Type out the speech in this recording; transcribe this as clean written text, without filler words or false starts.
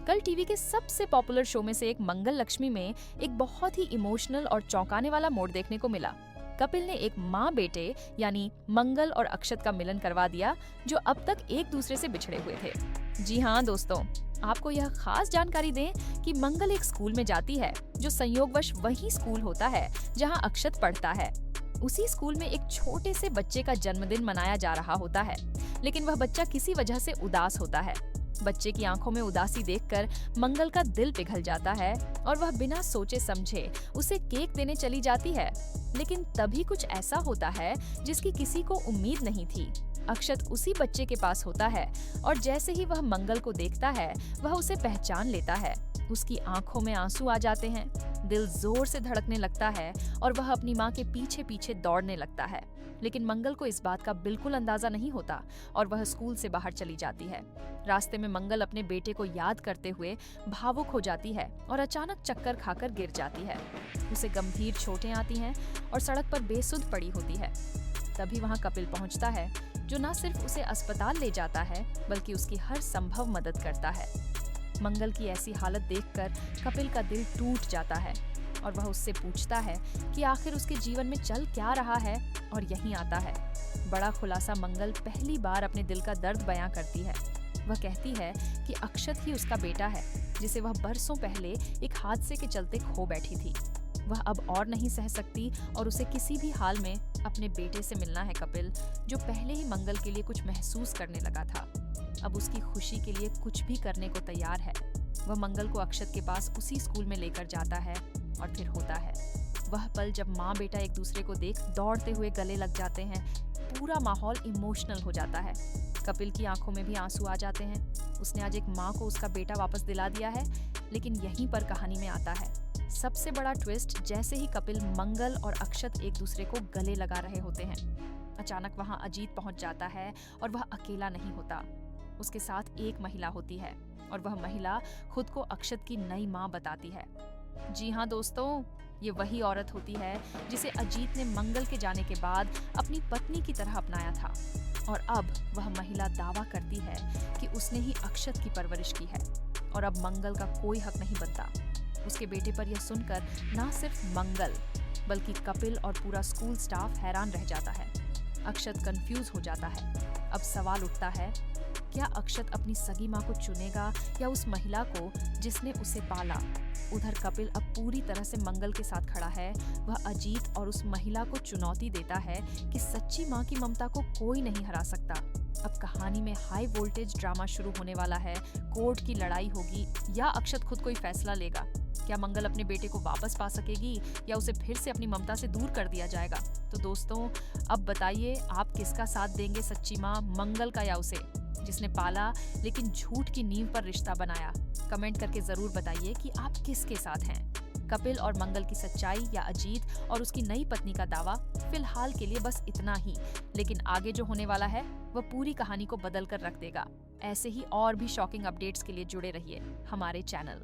कल टीवी के सबसे पॉपुलर शो में से एक मंगल लक्ष्मी में एक बहुत ही इमोशनल और चौंकाने वाला मोड़ देखने को मिला। कपिल ने एक माँ बेटे यानी मंगल और अक्षत का मिलन करवा दिया, जो अब तक एक दूसरे से बिछड़े हुए थे। जी हाँ दोस्तों, आपको यह खास जानकारी दें कि मंगल एक स्कूल में जाती है जो संयोगवश वही स्कूल होता है जहाँ अक्षत पढ़ता है। उसी स्कूल में एक छोटे से बच्चे का जन्मदिन मनाया जा रहा होता है, लेकिन वह बच्चा किसी वजह से उदास होता है। बच्चे की आंखों में उदासी देखकर मंगल का दिल पिघल जाता है और वह बिना सोचे समझे उसे केक देने चली जाती है। लेकिन तभी कुछ ऐसा होता है जिसकी किसी को उम्मीद नहीं थी। अक्षत उसी बच्चे के पास होता है और जैसे ही वह मंगल को देखता है, वह उसे पहचान लेता है। उसकी आंखों में आंसू आ जाते हैं, दिल जोर से धड़कने लगता है और वह अपनी माँ के पीछे पीछे दौड़ने लगता है। लेकिन मंगल को इस बात का बिल्कुल अंदाजा नहीं होता और वह स्कूल से बाहर चली जाती है। रास्ते में मंगल अपने बेटे को याद करते हुए भावुक हो जाती है और अचानक चक्कर खाकर गिर जाती है। उसे गंभीर चोटें आती हैं और सड़क पर बेसुध पड़ी होती है। तभी वहाँ कपिल पहुँचता है, जो न सिर्फ उसे अस्पताल ले जाता है बल्कि उसकी हर संभव मदद करता है। मंगल की ऐसी हालत देखकर कपिल का दिल टूट जाता है और वह उससे पूछता है कि आखिर उसके जीवन में चल क्या रहा है। और यहीं आता है बड़ा खुलासा। मंगल पहली बार अपने दिल का दर्द बयां करती है। वह कहती है कि अक्षत ही उसका बेटा है, जिसे वह बरसों पहले एक हादसे के चलते खो बैठी थी। वह अब और नहीं सह सकती और उसे किसी भी हाल में अपने बेटे से मिलना है। कपिल, जो पहले ही मंगल के लिए कुछ महसूस करने लगा था, अब उसकी खुशी के लिए कुछ भी करने को तैयार है। वह मंगल को अक्षत के पास उसी स्कूल में लेकर जाता है और फिर होता है वह पल जब माँ बेटा एक दूसरे को देख दौड़ते हुए गले लग जाते हैं। पूरा माहौल इमोशनल हो जाता है। कपिल की आंखों में भी आंसू आ जाते हैं। उसने आज एक माँ को उसका बेटा वापस दिला दिया है। लेकिन यहीं पर कहानी में आता है सबसे बड़ा ट्विस्ट। जैसे ही कपिल, मंगल और अक्षत एक दूसरे को गले लगा रहे होते हैं, अचानक वहाँ अजीत पहुंच जाता है और वह अकेला नहीं होता। उसके साथ एक महिला होती है और वह महिला खुद को अक्षत की नई माँ बताती है। जी हाँ दोस्तों, ये वही औरत होती है जिसे अजीत ने मंगल के जाने के बाद अपनी पत्नी की तरह अपनाया था। और अब वह महिला दावा करती है कि उसने ही अक्षत की परवरिश की है और अब मंगल का कोई हक नहीं बनता। उसके बेटे पर यह सुनकर ना सिर्फ मंगल बल्कि कपिल और पूरा स्कूल स्टाफ हैरान रह जाता है। अक्षत कंफ्यूज हो जाता है। अब सवाल उठता है, क्या अक्षत अपनी सगी माँ को चुनेगा या उस महिला को जिसने उसे पाला? उधर कपिल अब पूरी तरह से मंगल के साथ खड़ा है। वह अजीत और उस महिला को चुनौती देता है कि सच्ची माँ की ममता को कोई नहीं हरा सकता। अब कहानी में हाई वोल्टेज ड्रामा शुरू होने वाला है। कोर्ट की लड़ाई होगी या अक्षत खुद कोई फैसला लेगा? क्या मंगल अपने बेटे को वापस पा सकेगी या उसे फिर से अपनी ममता से दूर कर दिया जाएगा? तो दोस्तों, अब बताइए, आप किसका साथ देंगे? सच्ची माँ मंगल का या उसे जिसने पाला लेकिन झूठ की नींव पर रिश्ता बनाया? कमेंट करके जरूर बताइए कि आप किसके साथ हैं, कपिल और मंगल की सच्चाई या अजीत और उसकी नई पत्नी का दावा? फिलहाल के लिए बस इतना ही, लेकिन आगे जो होने वाला है वह पूरी कहानी को बदल कर रख देगा। ऐसे ही और भी शॉकिंग अपडेट्स के लिए जुड़े रहिए हमारे चैनल।